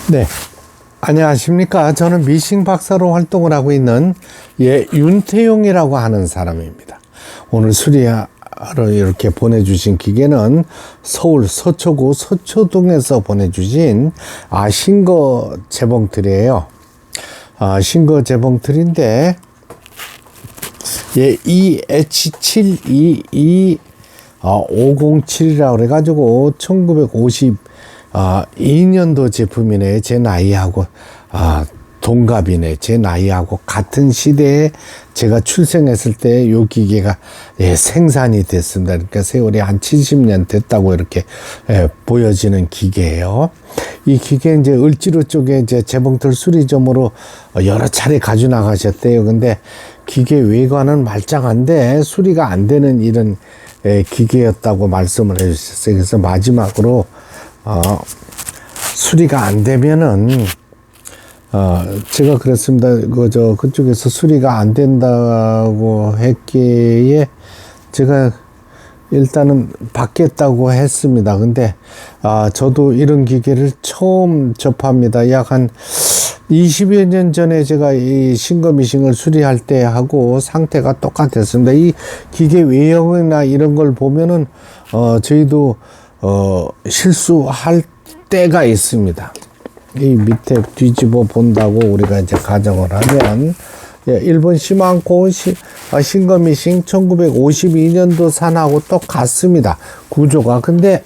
네, 안녕하십니까. 저는 미싱 박사로 활동을 하고 있는 윤태용이라고 하는 사람입니다. 오늘 수리하러 이렇게 보내주신 기계는 서울 서초구 서초동에서 보내주신 싱거 재봉틀이에요. 싱거 재봉틀인데 EH722-507이라고 그래가지고 1952년도 제품이네. 제 나이하고 동갑이네. 제 나이하고 같은 시대에 제가 출생했을 때 요 기계가 생산이 됐습니다. 그러니까 세월이 한 70년 됐다고 이렇게 보여지는 기계예요. 이 기계 이제 을지로 쪽에 이제 재봉틀 수리점으로 여러 차례 가져 나가셨대요. 근데 기계 외관은 말짱한데 수리가 안 되는 이런 기계였다고 말씀을 해주셨어요. 그래서 마지막으로 수리가 안 되면은 제가 그랬습니다. 그쪽에서 수리가 안 된다고 했기에 제가 일단은 받겠다고 했습니다. 근데 저도 이런 기계를 처음 접합니다. 약 한 20여 년 전에 제가 이 싱거 미싱을 수리할 때 하고 상태가 똑같았습니다. 이 기계 외형이나 이런 걸 보면은 저희도 실수할 때가 있습니다. 이 밑에 뒤집어 본다고 우리가 이제 가정을 하면 일본 시만코 싱거 미싱 1952년도 산하고 똑같습니다. 구조가. 근데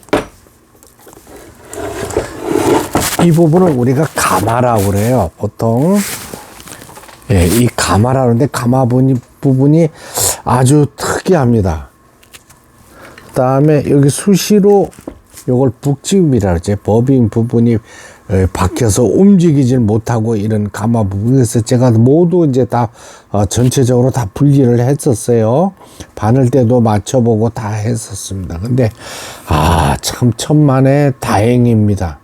이 부분은 우리가 가마라고 그래요. 보통 이 가마라는데 가마 부분이 아주 특이합니다. 그 다음에 여기 수시로 요걸 북집이라 그러죠. 버빙 부분이 박혀서 움직이질 못하고 이런 가마 부분에서 제가 모두 이제 다 전체적으로 다 분리를 했었어요. 바늘대도 맞춰보고 다 했었습니다. 근데 참 천만에 다행입니다.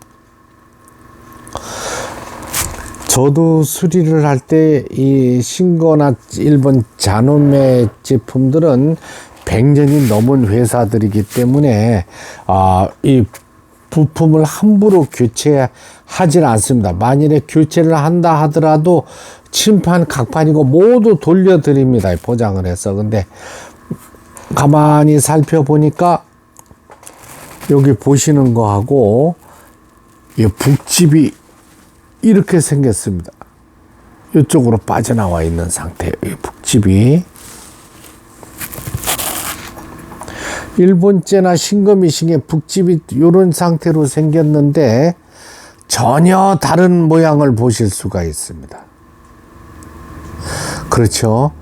저도 수리를 할 때 이 싱거나 일본 자노메 제품들은 100년이 넘은 회사들이기 때문에 이 부품을 함부로 교체하지 않습니다. 만일에 교체를 한다 하더라도 침판, 각판이고 모두 돌려드립니다. 보장을 해서. 근데 가만히 살펴보니까 여기 보시는 거하고 이 북집이 이렇게 생겼습니다. 이쪽으로 빠져나와 있는 상태예요. 이 북집이. 일본제나 싱거 미싱의 북집이 이런 상태로 생겼는데 전혀 다른 모양을 보실 수가 있습니다. 그렇죠.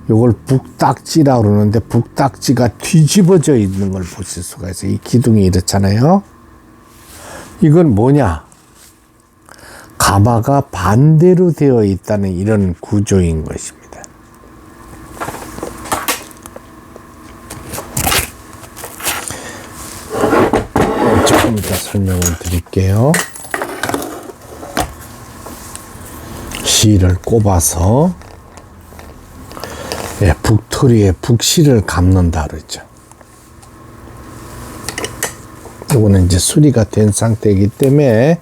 이걸 북딱지라고 그러는데 북딱지가 뒤집어져 있는 걸 보실 수가 있어요. 이 기둥이 이렇잖아요. 이건 뭐냐? 가마가 반대로 되어 있다는 이런 구조인 것입니다. 조금 이따 설명을 드릴게요. 실을 꼽아서 북토리에 북실을 감는다 그러죠. 이거는 이제 수리가 된 상태이기 때문에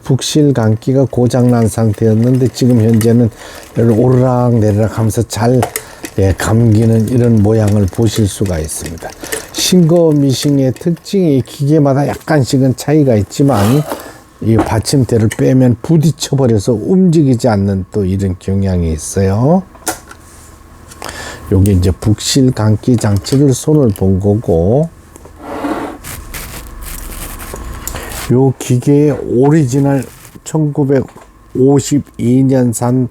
북실 감기가 고장난 상태였는데 지금 현재는 오르락 내리락 하면서 잘 감기는 이런 모양을 보실 수가 있습니다. 싱거 미싱의 특징이 기계마다 약간씩은 차이가 있지만 이 받침대를 빼면 부딪혀 버려서 움직이지 않는 또 이런 경향이 있어요. 요게 이제 북실 감기 장치를 손을 본 거고, 요 기계의 오리지널 1952년산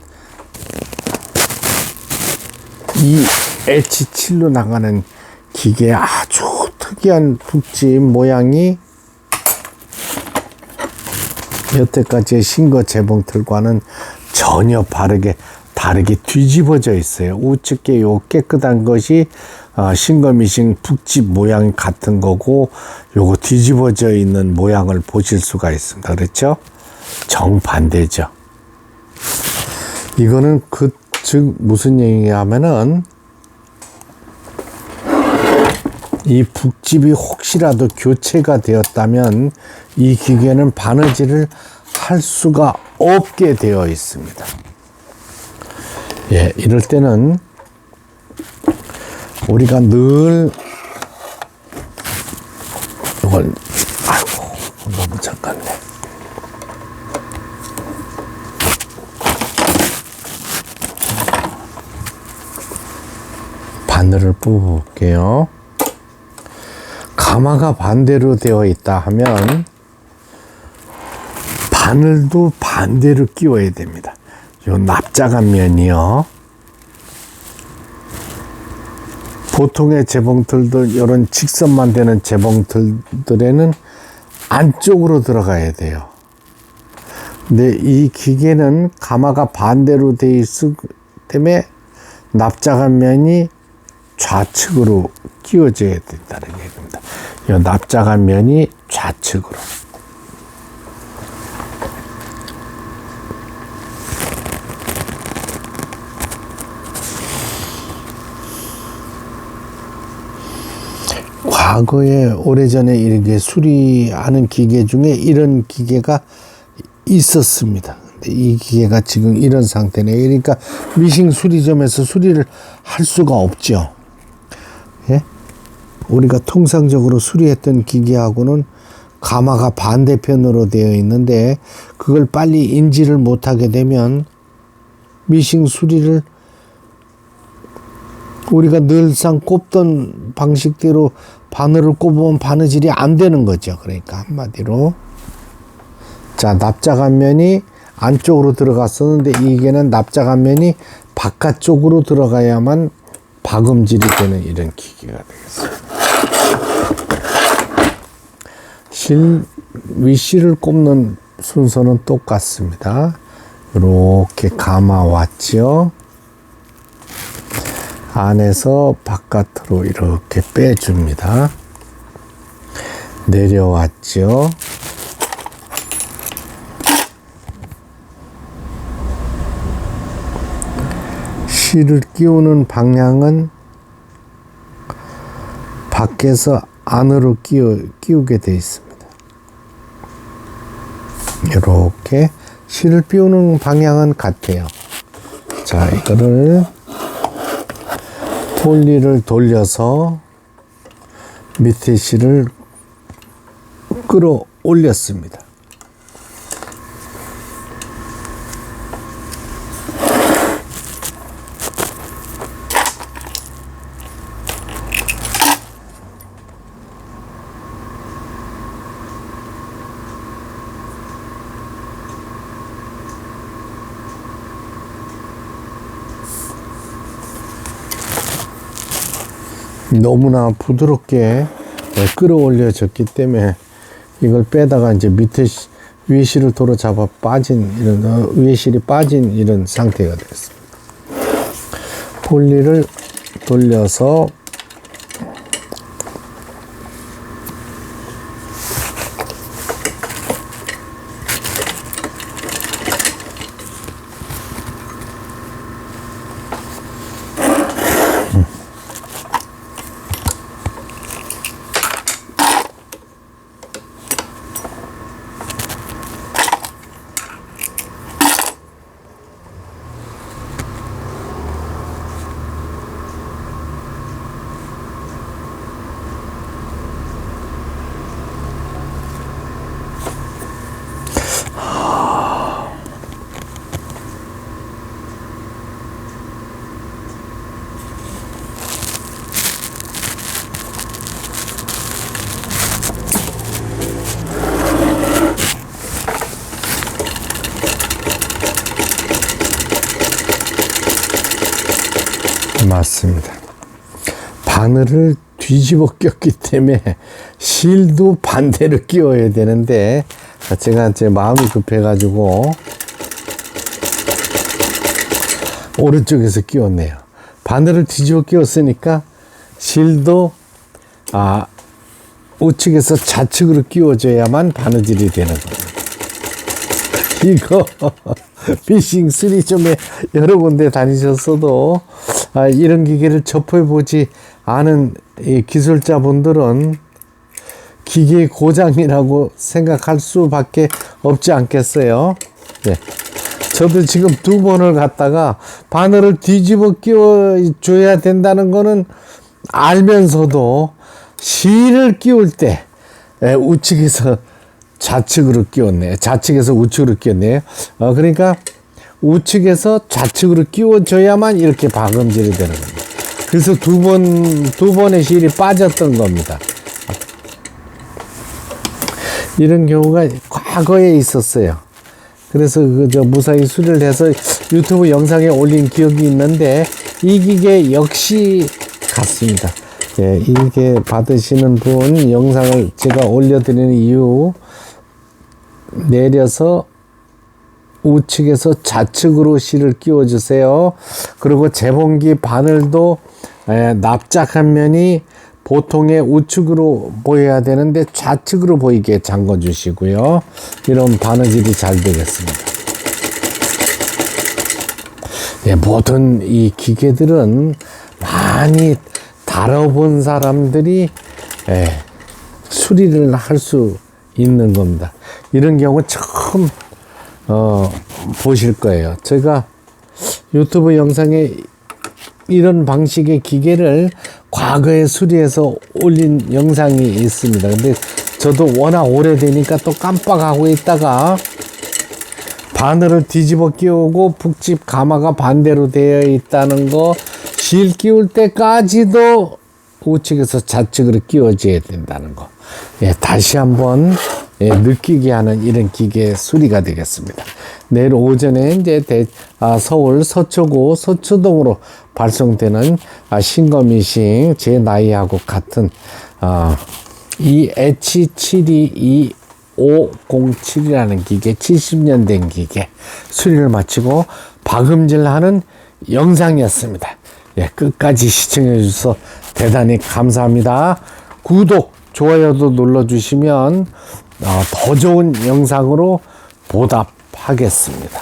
EH7로 나가는 기계의 아주 특이한 북집 모양이 여태까지의 싱거 재봉틀과는 전혀 다르게 뒤집어져 있어요. 우측에 요 깨끗한 것이 싱거 미싱 북집 모양 같은 거고, 요거 뒤집어져 있는 모양을 보실 수가 있습니다. 그렇죠? 정반대죠. 이거는 즉 무슨 얘기냐면은 이 북집이 혹시라도 교체가 되었다면 이 기계는 바느질을 할 할 수가 없게 되어 있습니다. 예, 이럴 때는 우리가 늘 이걸 아이고 너무 잠깐네. 바늘을 뽑아볼게요. 가마가 반대로 되어 있다 하면 바늘도 반대로 끼워야 됩니다. 요 납작한 면이요. 보통의 재봉틀들, 이런 직선만 되는 재봉틀들에는 안쪽으로 들어가야 돼요. 근데 이 기계는 가마가 반대로 되어 있기 때문에 납작한 면이 좌측으로 끼워져야 된다는 얘기입니다. 이 납작한 면이 좌측으로. 과거에 오래전에 이렇게 수리하는 기계 중에 이런 기계가 있었습니다. 근데 이 기계가 지금 이런 상태네. 그러니까 미싱 수리점에서 수리를 할 수가 없죠. 예? 우리가 통상적으로 수리했던 기계하고는 가마가 반대편으로 되어 있는데 그걸 빨리 인지를 못하게 되면 미싱 수리를 우리가 늘상 꼽던 방식대로 바늘을 꼽으면 바느질이 안 되는 거죠. 그러니까 한마디로. 자, 납작한 면이 안쪽으로 들어갔었는데 이게는 납작한 면이 바깥쪽으로 들어가야만 박음질이 되는 이런 기계가 되겠습니다. 위실을 꼽는 순서는 똑같습니다. 이렇게 감아왔죠. 안에서 바깥으로 이렇게 빼줍니다. 내려왔죠. 실을 끼우는 방향은 밖에서 안으로 끼우게 되어 있습니다. 이렇게 실을 끼우는 방향은 같아요. 자, 이거를 폴리를 돌려서 밑에 실을 끌어올렸습니다. 너무나 부드럽게 끌어올려졌기 때문에 이걸 빼다가 이제 밑에 위에 실을 도로 잡아 빠진 이런 위에 실이 빠진 이런 상태가 되겠습니다. 폴리를 돌려서 맞습니다. 바늘을 뒤집어 꼈기 때문에 실도 반대로 끼워야 되는데 제가 제 마음이 급해가지고 오른쪽에서 끼웠네요. 바늘을 뒤집어 끼웠으니까 실도 우측에서 좌측으로 끼워줘야만 바느질이 되는 겁니다. 이거 피싱 3점에 여러 군데 다니셨어도 이런 기계를 접해보지 않은 이 기술자분들은 기계 고장이라고 생각할 수밖에 없지 않겠어요. 네. 저도 지금 2번을 갖다가 바늘을 뒤집어 끼워 줘야 된다는 거는 알면서도 실을 끼울 때 우측에서 좌측으로 끼웠네. 좌측에서 우측으로 끼웠네요. 그러니까 우측에서 좌측으로 끼워줘야만 이렇게 박음질이 되는 겁니다. 그래서 두 번의 실이 빠졌던 겁니다. 이런 경우가 과거에 있었어요. 그래서 무사히 수리를 해서 유튜브 영상에 올린 기억이 있는데 이 기계 역시 같습니다. 예, 이게 받으시는 분 영상을 제가 올려드리는 이유, 내려서 우측에서 좌측으로 실을 끼워 주세요. 그리고 재봉기 바늘도 납작한 면이 보통의 우측으로 보여야 되는데 좌측으로 보이게 잠궈 주시고요. 이런 바느질이 잘 되겠습니다. 네, 모든 이 기계들은 많이 다뤄본 사람들이 수리를 할 수 있는 겁니다. 이런 경우 처음 보실 거예요. 제가 유튜브 영상에 이런 방식의 기계를 과거에 수리해서 올린 영상이 있습니다. 근데 저도 워낙 오래되니까 또 깜빡하고 있다가 바늘을 뒤집어 끼우고 북집 가마가 반대로 되어 있다는 거, 실 끼울 때까지도 우측에서 좌측으로 끼워줘야 된다는 거, 다시 한번 느끼게 하는 이런 기계 수리가 되겠습니다. 내일 오전에 이제 서울 서초구 서초동으로 발송되는 신거미싱 제 나이하고 같은 이 H722-507이라는 기계, 70년 된 기계 수리를 마치고 박음질하는 영상이었습니다. 끝까지 시청해 주셔서 대단히 감사합니다. 구독, 좋아요도 눌러주시면 더 좋은 영상으로 보답하겠습니다.